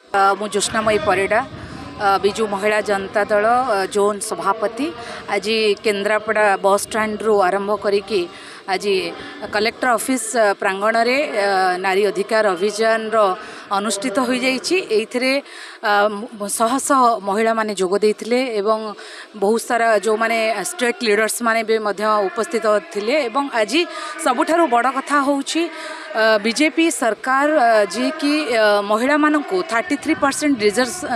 मु ज्योत्स्नामयी परिडा बिजु महिला जनता दल जोन सभापति आज केन्द्रापड़ा बस स्टैंड रु आरंभ करी आज कलेक्टर ऑफिस प्रांगण रे नारी अधिकार अभियान अनुष्ठित हो जाइए शह शह महिला माने जोग देइथिले एवं बहुत सारा जो माने स्टेट लीडर्स माने भी उपस्थित थिले एवं आज सबुठारु बड़ कथा होउछि बीजेपी सरकार जी की महिला मानकु 33%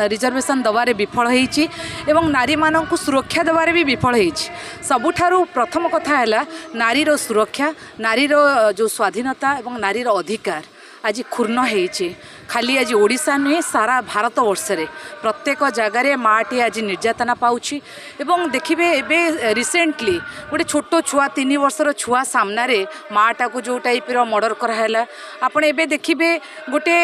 रिजर्वेशन दबारे विफल होइछि एवं नारी मानकु सुरक्षा दबारे भी विफल होइछि। सबुठारु प्रथम कथा हैला नारी रो सुरक्षा, नारी रो जो स्वाधीनता एवं नारी रो अधिकार आज क्षुण्ण होइछि। खाली आज ओडिशा नुहे सारा भारत वर्ष रे प्रत्येक जगार माटी आज निर्यातना पाउछि एवं देखिबे एबे रिसेंटली गोटे छोट छुआ 3 वर्षर छुआ सामना रे माटा को जो टाइप रो मर्डर कराला आपण एबे देखिबे गोटे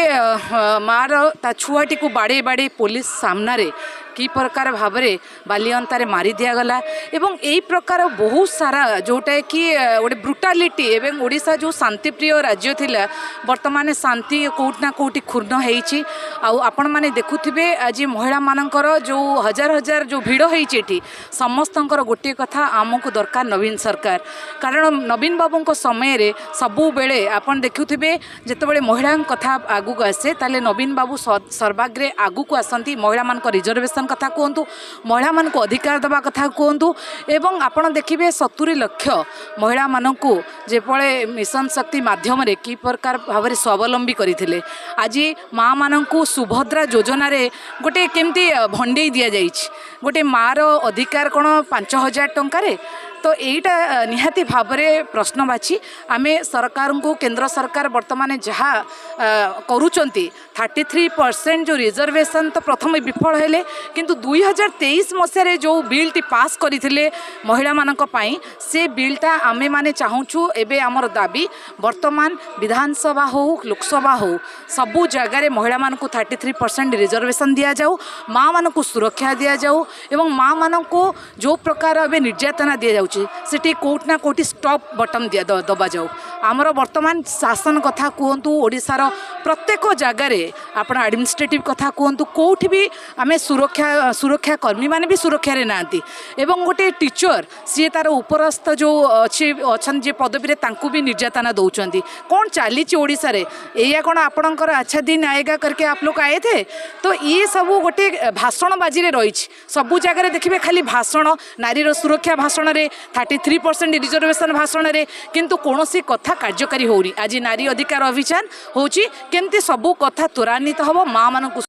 मार ता छुआटी को बाड़े बाड़े पुलिस सामना रे कि प्रकार भाव में बालिअंतारे मारी दिगला एवं यही प्रकार बहुत सारा जोटा कि गोटे ब्रुटालिटी एवं ओडिशा जो शांतिप्रिय राज्य थिला वर्तमान शांति कोउटना कोउटी क्षुण्ण होइछि। आपण माने देखुथिबे आज महिला मानकर जो हजार हजार जो भिड़ होइछि समस्तंकर गोटे कथा आमको दरकार नवीन सरकार, कारण नवीन बाबू समय रे सबु बेले आपण देखुथिबे जेतेबेले महिला कथा आगु को आसे ताले नवीन बाबू सर्वाग्रे आगु को आसंती महिला मान रिजर्वेशन कथा कहतु, महिला मान को अधिकार दबा कथा कहतु एवं आपण देखिबे 70 लाख महिला मानकु जेपळे मिशन शक्ति माध्यम रे कि प्रकार भाव में स्वावलंबी करथिले। आज माँ मानकु सुभद्रा योजना रे गोटे केमती भंडे दिया जाइछि, गोटे मार अधिकार कोन 5000 टंका रे तो यहीटा निहाती भाव में प्रश्नवाची। आमे सरकार को केंद्र सरकार वर्तमान जहाँ करुचंती 33% जो रिजर्वेशन तो प्रथम विफल हेले किंतु 2023 मसीह जो बिल टी पास करथिले महिला मानक पई से बिलटा आमे माने चाहूछु एबे हमर दाबी वर्तमान विधानसभा हो लोकसभा हो सबु जगह रे महिला मानक 33% रिजर्वेशन दिया जाऊ, माँ मानक सुरक्षा दिया जाऊ एवं माँ मानक जो प्रकार एबे निर्यातना दिया जाऊ सेठी कोट ना कोटी स्टॉप बटन दिया दबा जाऊ। आमर वर्तमान शासन कथा कहतु ओडिशार प्रत्येक जगार आप एडमिनिस्ट्रेटिव कथा कहतु कौटी भी आम सुरक्षा कर्मी माने भी सुरक्षा रे नांती एवं गोटे टीचर सी तार उपरस्थ जो अच्छी अच्छा जे पदवी तांकु भी निर्यातना दौरान कौन चली ओडिशा रे या कौन आपणकर अच्छा दिन आएगा करके आप लोग आए थे। तो ये सब गोटे भाषण बाजी रे रही सबू जगह देखिए खाली भाषण नारी सुरक्षा भाषण रे 33% रिजर्वेशन भाषण रे किंतु कौन सी कथा कार्यकारी होनी। आज नारी अधिकार अभियान होची केमती सबू कथा त्वरान्वित हम माँ मानक